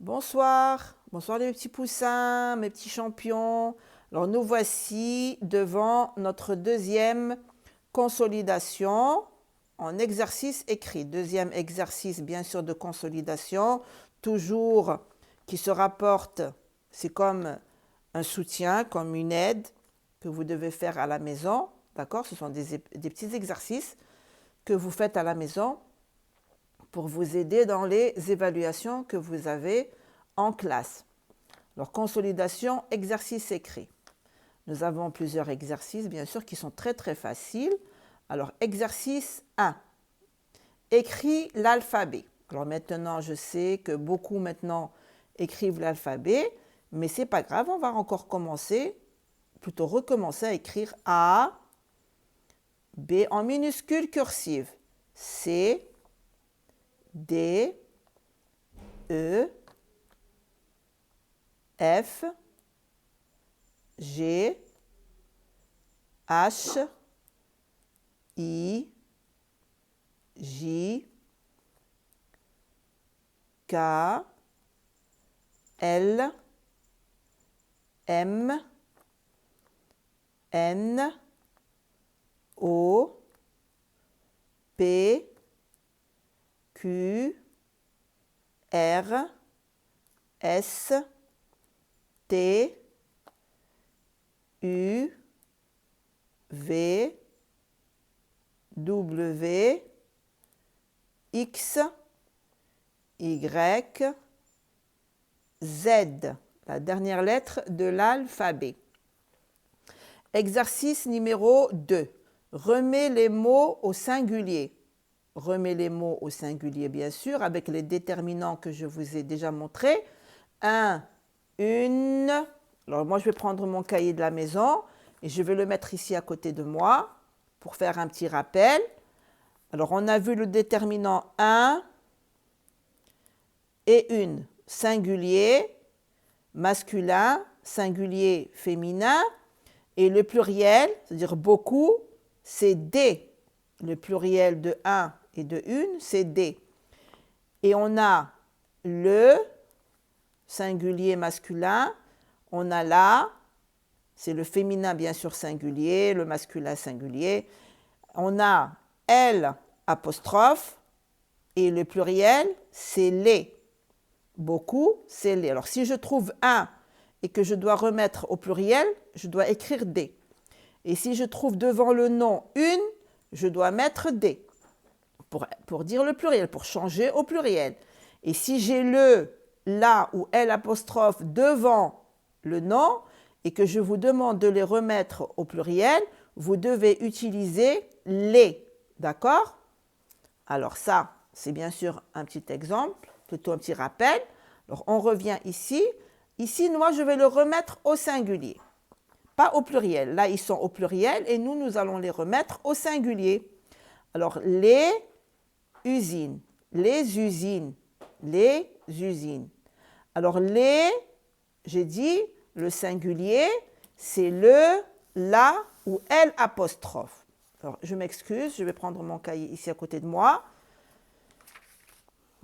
Bonsoir, bonsoir les petits poussins, mes petits champions. Alors nous voici devant notre deuxième consolidation en exercice écrit. Deuxième exercice bien sûr de consolidation, toujours qui se rapporte, c'est comme un soutien, comme une aide que vous devez faire à la maison. D'accord? Ce sont des petits exercices que vous faites à la maison pour vous aider dans les évaluations que vous avez en classe. Alors, consolidation, exercice écrit. Nous avons plusieurs exercices, bien sûr, qui sont très, très faciles. Alors, exercice 1. Écris l'alphabet. Alors, maintenant, je sais que beaucoup, maintenant, écrivent l'alphabet, mais ce n'est pas grave, on va encore commencer, plutôt recommencer à écrire A, B en minuscule cursive, C, D, E, F, G, H, I, J, K, L, M, N, O, P, Q, R, S, T, U, V, W, X, Y, Z, la dernière lettre de l'alphabet. Exercice numéro 2. Remets les mots au singulier. Remets les mots au singulier, bien sûr, avec les déterminants que je vous ai déjà montrés. Un, une. Alors moi, je vais prendre mon cahier de la maison et je vais le mettre ici à côté de moi pour faire un petit rappel. Alors, on a vu le déterminant un et une. Singulier, masculin, singulier, féminin. Et le pluriel, c'est-à-dire beaucoup, c'est des. Le pluriel de un et de une, c'est des. Et on a le singulier masculin, on a la, c'est le féminin bien sûr singulier, le masculin singulier. On a elle apostrophe et le pluriel, c'est les. Beaucoup, c'est les. Alors si je trouve un et que je dois remettre au pluriel, je dois écrire des. Et si je trouve devant le nom une, je dois mettre des pour dire le pluriel, pour changer au pluriel. Et si j'ai le, la ou elle apostrophe devant le nom et que je vous demande de les remettre au pluriel, vous devez utiliser les. D'accord? Alors ça, c'est bien sûr un petit exemple, plutôt un petit rappel. Alors on revient ici. Ici, moi, je vais le remettre au singulier, pas au pluriel. Là, ils sont au pluriel et nous allons les remettre au singulier. Alors, les usines, les usines, les usines. Alors, les, j'ai dit, le singulier, c'est le, la ou elle apostrophe. Alors, je m'excuse, je vais prendre mon cahier ici à côté de moi.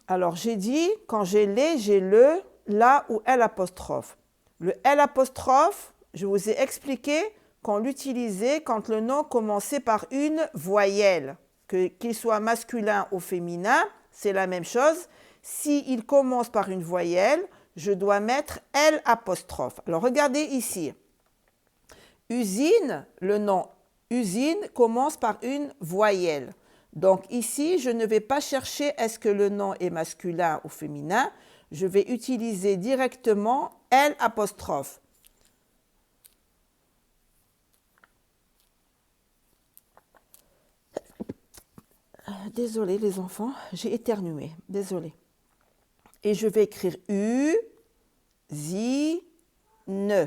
Alors, j'ai dit, quand j'ai les, j'ai le, la ou elle apostrophe. Le elle apostrophe, je vous ai expliqué qu'on l'utilisait quand le nom commençait par une voyelle. Qu'il soit masculin ou féminin, c'est la même chose. S'il commence par une voyelle, je dois mettre elle apostrophe. Alors, regardez ici. Usine, le nom usine commence par une voyelle. Donc ici, je ne vais pas chercher est-ce que le nom est masculin ou féminin. Je vais utiliser directement L apostrophe. Désolée les enfants, j'ai éternué. Désolée. Et je vais écrire U, Z, ne.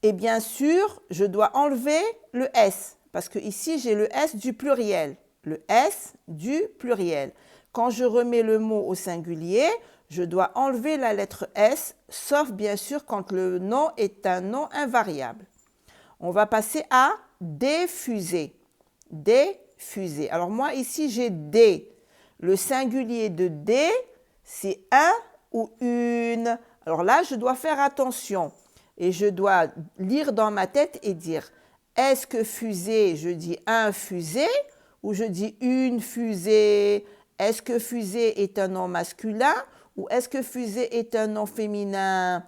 Et bien sûr, je dois enlever le S, parce que ici, j'ai le S du pluriel. Le S du pluriel. Quand je remets le mot au singulier, je dois enlever la lettre S, sauf bien sûr quand le nom est un nom invariable. On va passer à diffuser. Diffuser. Alors moi, ici, j'ai D. Le singulier de D, c'est un ou une. Alors là, je dois faire attention et je dois lire dans ma tête et dire, est-ce que fusée, je dis un fusée ou je dis une fusée? Est-ce que fusée est un nom masculin ou est-ce que fusée est un nom féminin?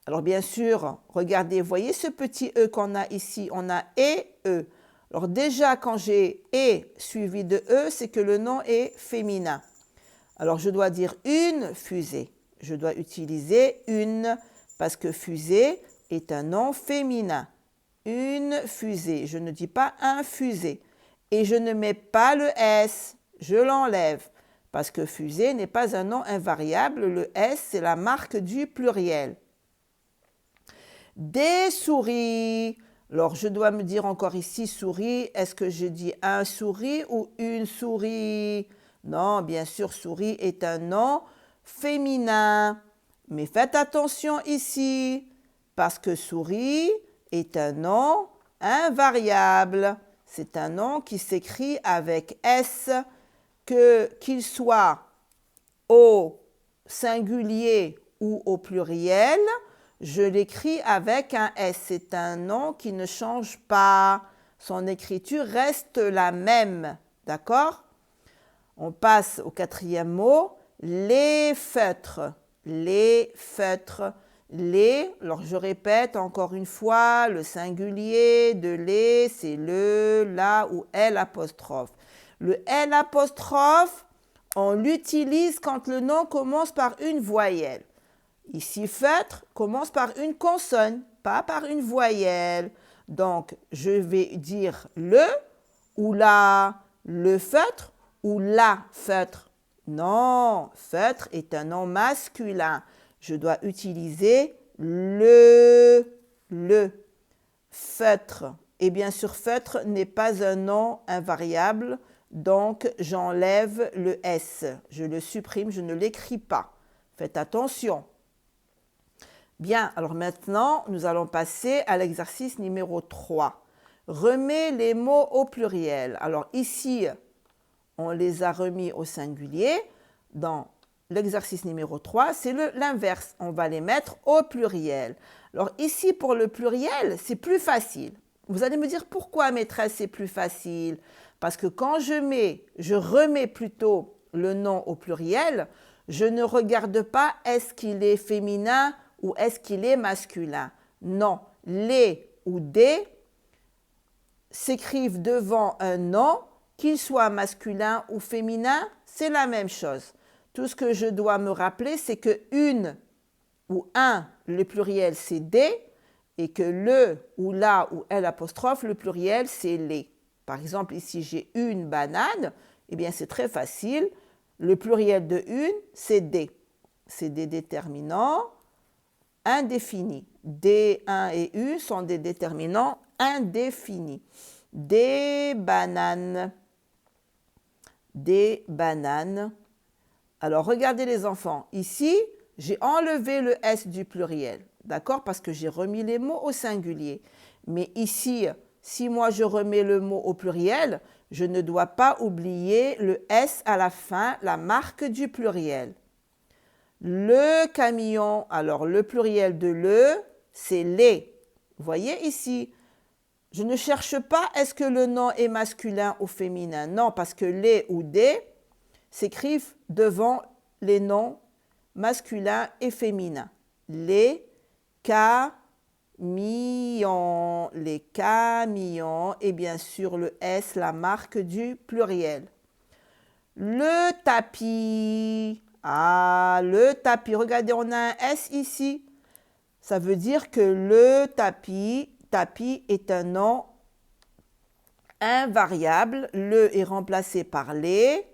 Alors bien sûr, regardez, voyez ce petit E qu'on a ici, on a et E. Alors déjà, quand j'ai et suivi de E, c'est que le nom est féminin. Alors je dois dire une fusée. Je dois utiliser une parce que fusée est un nom féminin. Une fusée. Je ne dis pas un fusée. Et je ne mets pas le S. Je l'enlève parce que fusée n'est pas un nom invariable. Le S, c'est la marque du pluriel. Des souris. Alors, je dois me dire encore ici souris. Est-ce que je dis un souris ou une souris? Non, bien sûr, souris est un nom féminin. Mais faites attention ici, parce que souris est un nom invariable. C'est un nom qui s'écrit avec S, qu'il soit au singulier ou au pluriel. Je l'écris avec un S. C'est un nom qui ne change pas. Son écriture reste la même. D'accord? On passe au quatrième mot. Les feutres. Les feutres. Les, alors je répète encore une fois, le singulier de les, c'est le, la ou L apostrophe. Le L apostrophe, on l'utilise quand le nom commence par une voyelle. Ici, feutre commence par une consonne, pas par une voyelle. Donc, je vais dire le ou la, le feutre ou la feutre. Non, feutre est un nom masculin. Je dois utiliser le feutre. Et bien sûr, feutre n'est pas un nom invariable, donc j'enlève le S. Je le supprime, je ne l'écris pas. Faites attention. Bien, alors maintenant, nous allons passer à l'exercice numéro 3. Remets les mots au pluriel. Alors ici, on les a remis au singulier. Dans l'exercice numéro 3, c'est l'inverse. On va les mettre au pluriel. Alors ici, pour le pluriel, c'est plus facile. Vous allez me dire pourquoi, maîtresse, c'est plus facile? Parce que quand je remets plutôt le nom au pluriel, je ne regarde pas est-ce qu'il est féminin ou est-ce qu'il est masculin. Non, les ou des s'écrivent devant un nom, qu'il soit masculin ou féminin, c'est la même chose. Tout ce que je dois me rappeler, c'est que une ou un, le pluriel, c'est des, et que le ou la ou L apostrophe, le pluriel, c'est les. Par exemple, ici, j'ai une banane, eh bien, c'est très facile. Le pluriel de une, c'est des. C'est des déterminants indéfinis. Des, un et U sont des déterminants indéfinis. Des bananes. Des bananes. Alors, regardez les enfants. Ici, j'ai enlevé le S du pluriel. D'accord? Parce que j'ai remis les mots au singulier. Mais ici, si moi je remets le mot au pluriel, je ne dois pas oublier le S à la fin, la marque du pluriel. Le camion, alors le pluriel de le, c'est les. Vous voyez ici, je ne cherche pas est-ce que le nom est masculin ou féminin. Non, parce que les ou des s'écrivent devant les noms masculins et féminins. Les camions, les camions, et bien sûr le S, la marque du pluriel. Le tapis, le tapis, regardez, on a un S ici. Ça veut dire que le tapis est un nom invariable. Le est remplacé par les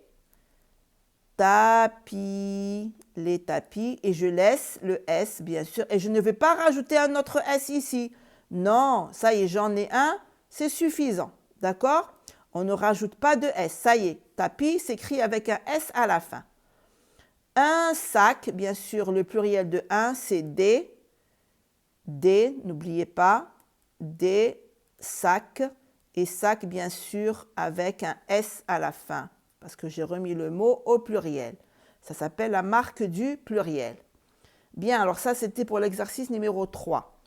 tapis, les tapis, et je laisse le S, bien sûr. Et je ne vais pas rajouter un autre S ici. Non, ça y est, j'en ai un, c'est suffisant. D'accord? On ne rajoute pas de S. Ça y est, tapis s'écrit avec un S à la fin. Un sac, bien sûr, le pluriel de un, c'est des. Des, n'oubliez pas, des sacs. Et sac, bien sûr, avec un S à la fin, parce que j'ai remis le mot au pluriel. Ça s'appelle la marque du pluriel. Bien, alors ça, c'était pour l'exercice numéro 3.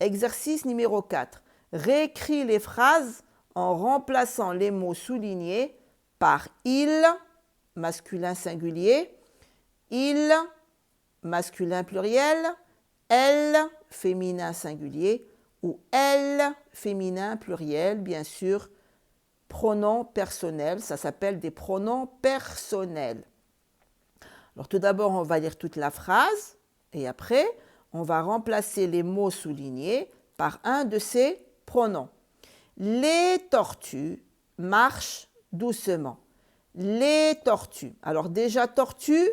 Exercice numéro 4. Réécris les phrases en remplaçant les mots soulignés par il, masculin singulier, il, masculin pluriel, elle, féminin singulier, ou elle, féminin pluriel, bien sûr, pronom personnel, ça s'appelle des pronoms personnels. Alors tout d'abord, on va lire toute la phrase et après, on va remplacer les mots soulignés par un de ces pronoms. Les tortues marchent doucement. Les tortues. Alors déjà, tortue,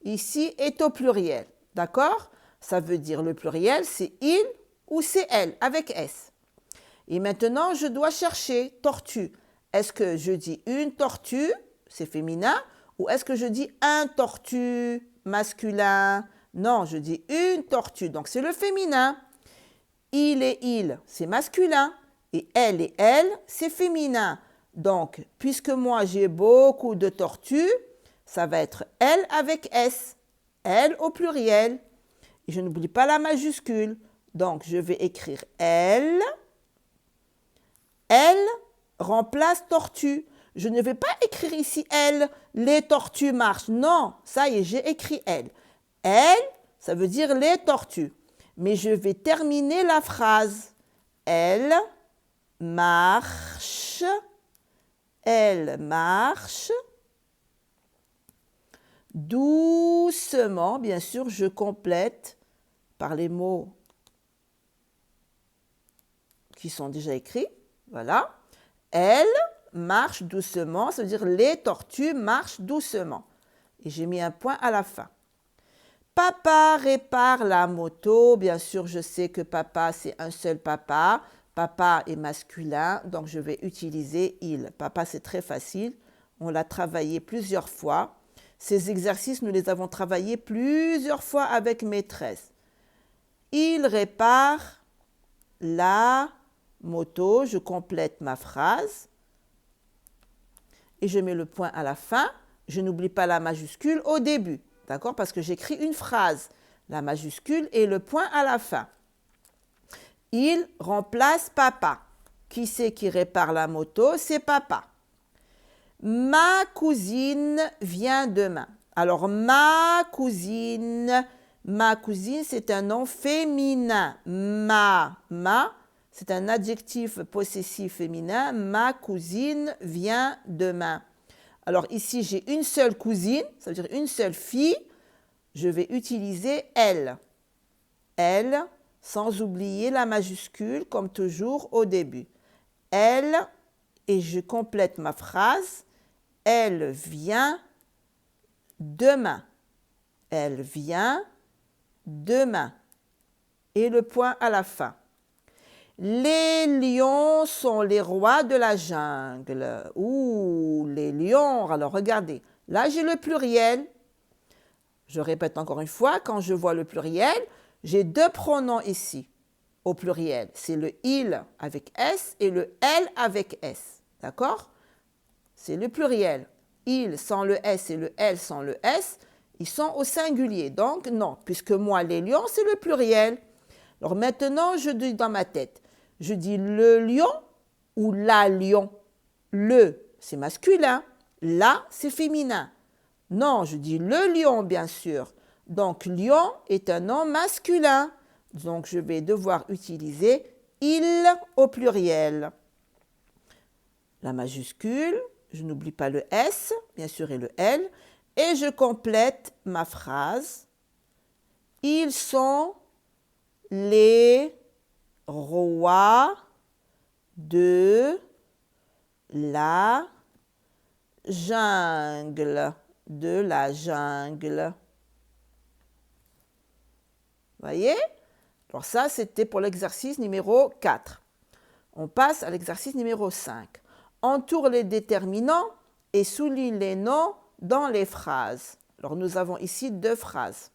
ici, est au pluriel. D'accord? Ça veut dire le pluriel, c'est il ou c'est elle, avec S. Et maintenant, je dois chercher tortue. Est-ce que je dis une tortue, c'est féminin, ou est-ce que je dis un tortue, masculin? Non, je dis une tortue, donc c'est le féminin. Il et il, c'est masculin. Et elle, c'est féminin. Donc, puisque moi j'ai beaucoup de tortues, ça va être elle avec S. Elle au pluriel. Et je n'oublie pas la majuscule. Donc, je vais écrire elle. Elle remplace tortue. Je ne vais pas écrire ici elle, les tortues marchent. Non, ça y est, j'ai écrit elle. Elle, ça veut dire les tortues. Mais je vais terminer la phrase. Elle marche. Elle marche. Doucement, bien sûr, je complète par les mots qui sont déjà écrits. Voilà. Elle marche doucement, ça veut dire les tortues marchent doucement. Et j'ai mis un point à la fin. Papa répare la moto. Bien sûr, je sais que papa, c'est un seul papa. Papa est masculin, donc je vais utiliser il. Papa, c'est très facile. On l'a travaillé plusieurs fois. Ces exercices, nous les avons travaillés plusieurs fois avec maîtresse. Il répare la moto. Je complète ma phrase. Et je mets le point à la fin. Je n'oublie pas la majuscule au début. D'accord? Parce que j'écris une phrase. La majuscule et le point à la fin. Il remplace papa. Qui c'est qui répare la moto? C'est papa. Ma cousine vient demain. Alors, ma cousine, c'est un nom féminin. Ma, c'est un adjectif possessif féminin. Ma cousine vient demain. Alors ici, j'ai une seule cousine, ça veut dire une seule fille. Je vais utiliser elle. Elle, sans oublier la majuscule, comme toujours au début. Elle, et je complète ma phrase. Elle vient demain. Elle vient demain. Et le point à la fin. Les lions sont les rois de la jungle. Ouh, les lions. Alors, regardez. Là, j'ai le pluriel. Je répète encore une fois, quand je vois le pluriel, j'ai deux pronoms ici, au pluriel. C'est le il avec S et le elle avec S. D'accord? C'est le pluriel. Il sans le S et le elle sans le S, ils sont au singulier. Donc, non, puisque moi, les lions, c'est le pluriel. Alors maintenant, je dis dans ma tête, je dis le lion ou la lion. Le, c'est masculin. La, c'est féminin. Non, je dis le lion, bien sûr. Donc, lion est un nom masculin. Donc, je vais devoir utiliser il au pluriel. La majuscule, je n'oublie pas le S, bien sûr, et le L. Et je complète ma phrase. Ils sont les rois de la jungle. De la jungle. Voyez? Alors ça, c'était pour l'exercice numéro 4. On passe à l'exercice numéro 5. Entoure les déterminants et souligne les noms dans les phrases. Alors nous avons ici deux phrases.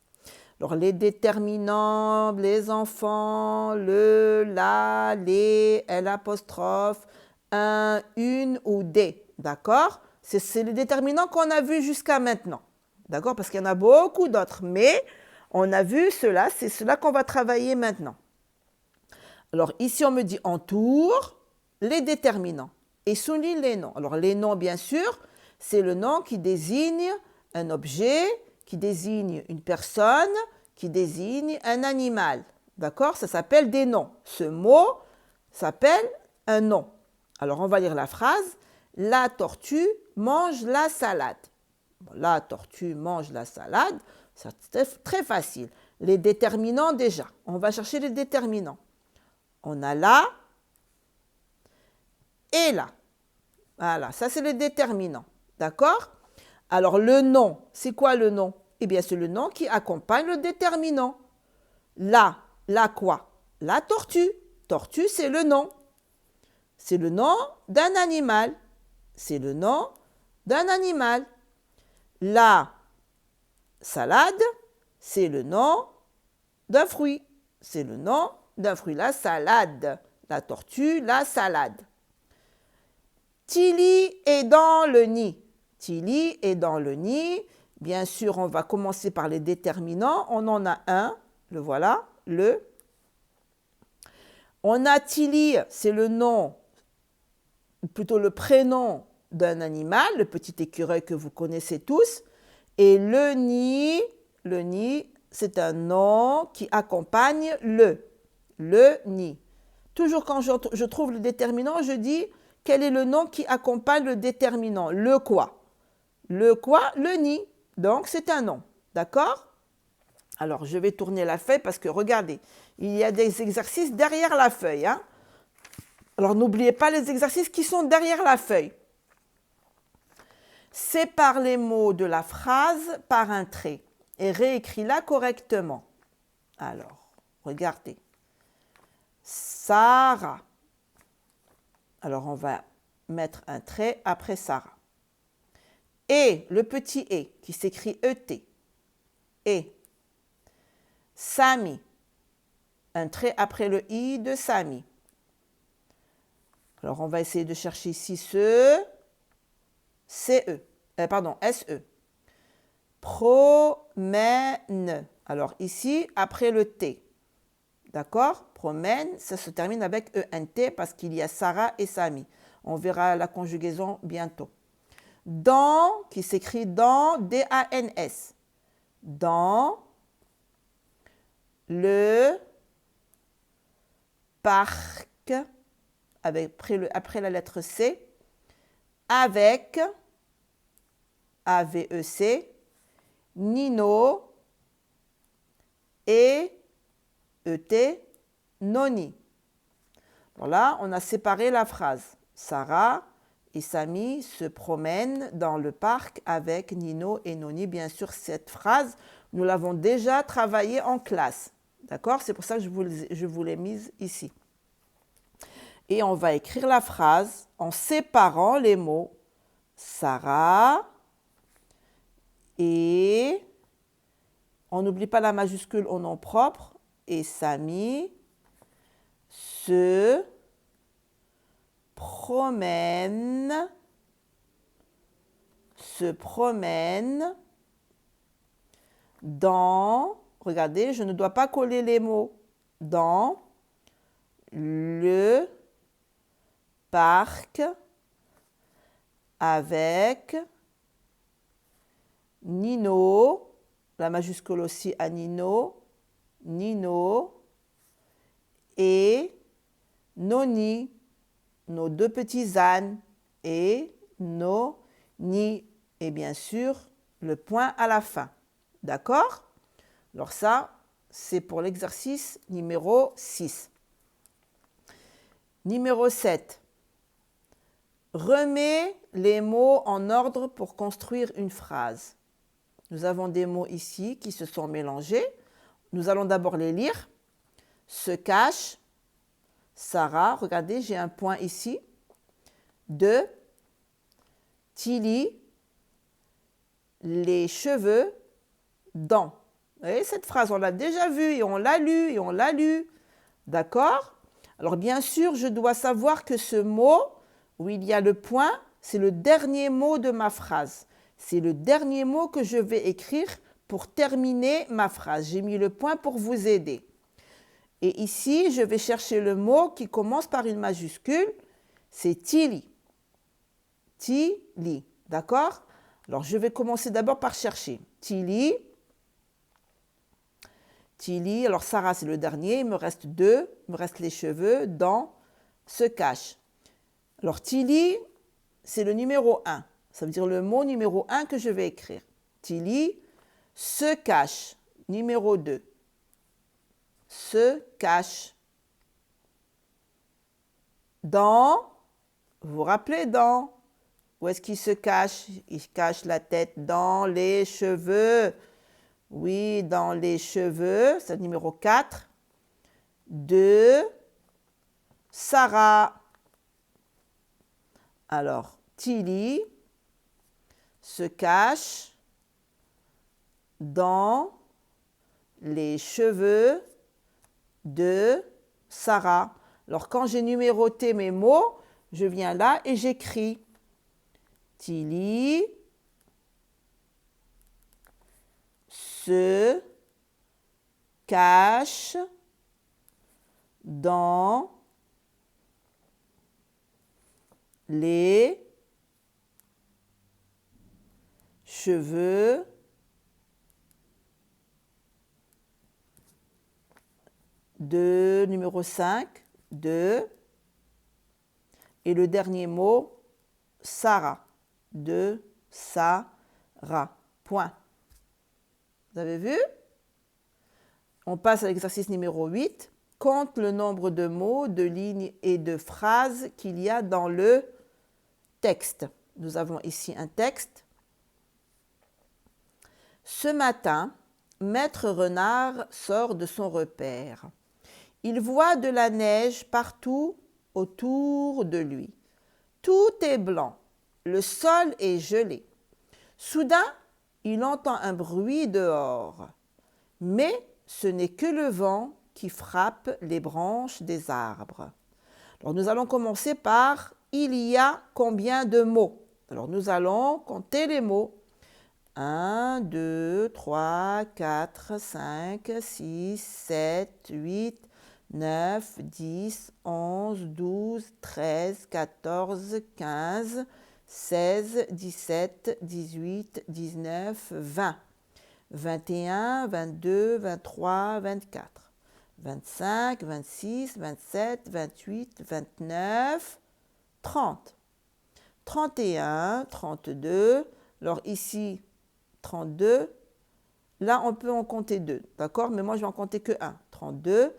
Alors les déterminants, les enfants, le, la, les, l'apostrophe, un, une ou des. D'accord? C'est les déterminants qu'on a vus jusqu'à maintenant. D'accord? Parce qu'il y en a beaucoup d'autres. Mais On a vu cela, c'est cela qu'on va travailler maintenant. Alors ici, on me dit entoure les déterminants et souligne les noms. Alors les noms, bien sûr, c'est le nom qui désigne un objet, qui désigne une personne, qui désigne un animal. D'accord? Ça s'appelle des noms. Ce mot s'appelle un nom. Alors on va lire la phrase. La tortue mange la salade. Bon, la tortue mange la salade, c'est très facile. Les déterminants déjà. On va chercher les déterminants. On a là et là. Voilà, ça c'est les déterminants. D'accord? Alors le nom, c'est quoi le nom? Eh bien c'est le nom qui accompagne le déterminant. Là quoi? La tortue. Tortue, c'est le nom. C'est le nom d'un animal. C'est le nom d'un animal. La salade, c'est le nom d'un fruit. C'est le nom d'un fruit. La salade. La tortue, la salade. Tilly est dans le nid. Tilly est dans le nid. Bien sûr, on va commencer par les déterminants. On en a un. Le voilà. Le. On a Tilly, c'est le nom, ou plutôt le prénom d'un animal, le petit écureuil que vous connaissez tous. Et le nid, c'est un nom qui accompagne le nid. Toujours quand je trouve le déterminant, je dis quel est le nom qui accompagne le déterminant. Le quoi? Le quoi? Le nid. Donc c'est un nom. D'accord? Alors je vais tourner la feuille parce que regardez, il y a des exercices derrière la feuille. Hein? Alors n'oubliez pas les exercices qui sont derrière la feuille. Sépare les mots de la phrase par un trait et réécris-la correctement. Alors, regardez. Sarah. Alors, on va mettre un trait après Sarah. Et, le petit et, qui s'écrit ET. Et. Samy. Un trait après le i de Samy. Alors, on va essayer de chercher ici ce... SE. Promène. Alors ici, après le T. D'accord? Promène, ça se termine avec ENT parce qu'il y a Sarah et Samy. On verra la conjugaison bientôt. Dans, qui s'écrit dans, D-A-N-S. Dans le parc, après la lettre C, avec A-V-E-C, Nino et E-T, Noni. Voilà, on a séparé la phrase. Sarah et Samy se promènent dans le parc avec Nino et Noni. Bien sûr, cette phrase, nous l'avons déjà travaillée en classe. D'accord? C'est pour ça que je vous l'ai mise ici. Et on va écrire la phrase en séparant les mots Sarah et, on n'oublie pas la majuscule au nom propre, et Samy se promène dans, regardez, je ne dois pas coller les mots, dans le parc avec Nino, la majuscule aussi à Nino et Noni, nos deux petits ânes, et Noni, et bien sûr le point à la fin. D'accord? Alors ça, c'est pour l'exercice numéro 6. Numéro 7. Remets les mots en ordre pour construire une phrase. Nous avons des mots ici qui se sont mélangés. Nous allons d'abord les lire. Se cache, Sarah, regardez, j'ai un point ici. De, Tilly, les cheveux, dans. Vous voyez, cette phrase, on l'a déjà vue et on l'a lue et on l'a lue. D'accord? Alors bien sûr, je dois savoir que ce mot, où il y a le point, c'est le dernier mot de ma phrase. C'est le dernier mot que je vais écrire pour terminer ma phrase. J'ai mis le point pour vous aider. Et ici, je vais chercher le mot qui commence par une majuscule. C'est Tili. Tili. D'accord? Alors, je vais commencer d'abord par chercher. Tili. Tili. Alors, Sarah, c'est le dernier. Il me reste deux. Il me reste les cheveux. Dans. Se cache. Alors, Tili, c'est le numéro 1. Ça veut dire le mot numéro 1 que je vais écrire. Tili se cache. Numéro 2. Se cache. Dans. Vous vous rappelez dans? Où est-ce qu'il se cache? Il cache la tête dans les cheveux. Oui, dans les cheveux. C'est le numéro 4. De Sarah. Alors, Tili se cache dans les cheveux de Sarah. Alors, quand j'ai numéroté mes mots, je viens là et j'écris Tili se cache dans les cheveux de numéro 5, de, et le dernier mot, Sarah, de Sarah. Point. Vous avez vu? On passe à l'exercice numéro 8. Compte le nombre de mots, de lignes et de phrases qu'il y a dans le texte. Nous avons ici un texte. Ce matin, Maître Renard sort de son repère. Il voit de la neige partout autour de lui. Tout est blanc, le sol est gelé. Soudain, il entend un bruit dehors. Mais ce n'est que le vent qui frappe les branches des arbres. Alors nous allons commencer par « il y a combien de mots ?» Alors nous allons compter les mots. 1, 2, 3, 4, 5, 6, 7, 8, 9, 10, 11, 12, 13, 14, 15, 16, 17, 18, 19, 20, 21, 22, 23, 24, 25, 26, 27, 28, 29, 30, 31, 32. Alors ici, 32. Là, on peut en compter 2. D'accord? Mais moi, je vais en compter que 1. 32,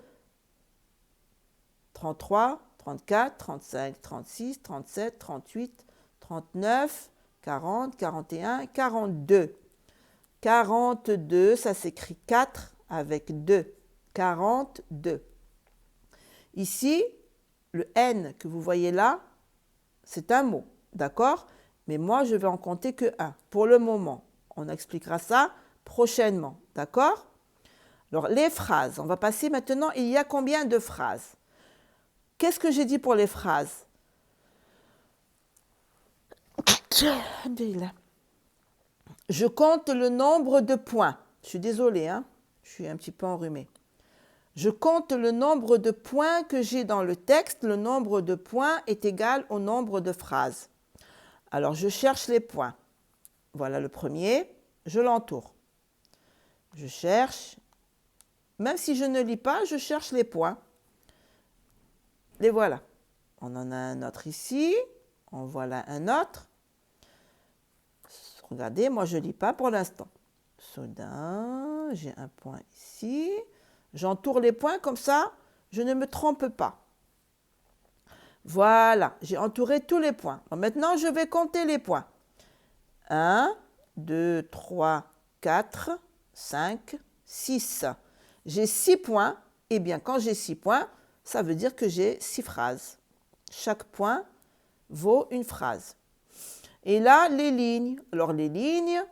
33, 34, 35, 36, 37, 38, 39, 40, 41, 42. 42, ça s'écrit 4 avec 2. 42. Ici, le N que vous voyez là, c'est un mot. D'accord? Mais moi, je vais en compter que 1 pour le moment. On expliquera ça prochainement. D'accord? Alors, les phrases. On va passer maintenant, il y a combien de phrases? Qu'est-ce que j'ai dit pour les phrases? Je compte le nombre de points. Je suis désolée, hein? Je suis un petit peu enrhumée. Je compte le nombre de points que j'ai dans le texte. Le nombre de points est égal au nombre de phrases. Alors, je cherche les points. Voilà le premier. Je l'entoure. Je cherche. Même si je ne lis pas, je cherche les points. Les voilà. On en a un autre ici. En voilà un autre. Regardez, moi je ne lis pas pour l'instant. Soudain, j'ai un point ici. J'entoure les points comme ça, je ne me trompe pas. Voilà, j'ai entouré tous les points. Alors maintenant, je vais compter les points. 1, 2, 3, 4, 5, 6. J'ai 6 points. Eh bien, quand j'ai 6 points, ça veut dire que j'ai 6 phrases. Chaque point vaut une phrase. Et là, les lignes. Alors, les lignes,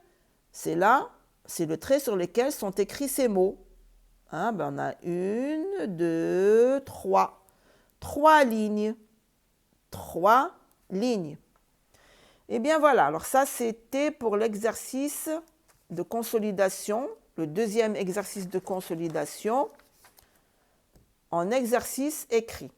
c'est là, c'est le trait sur lequel sont écrits ces mots. Hein, ben, on a 1, 2, 3. 3 lignes. 3 lignes. Eh bien, voilà. Alors, ça, c'était pour l'exercice de consolidation, le deuxième exercice de consolidation en exercice écrit.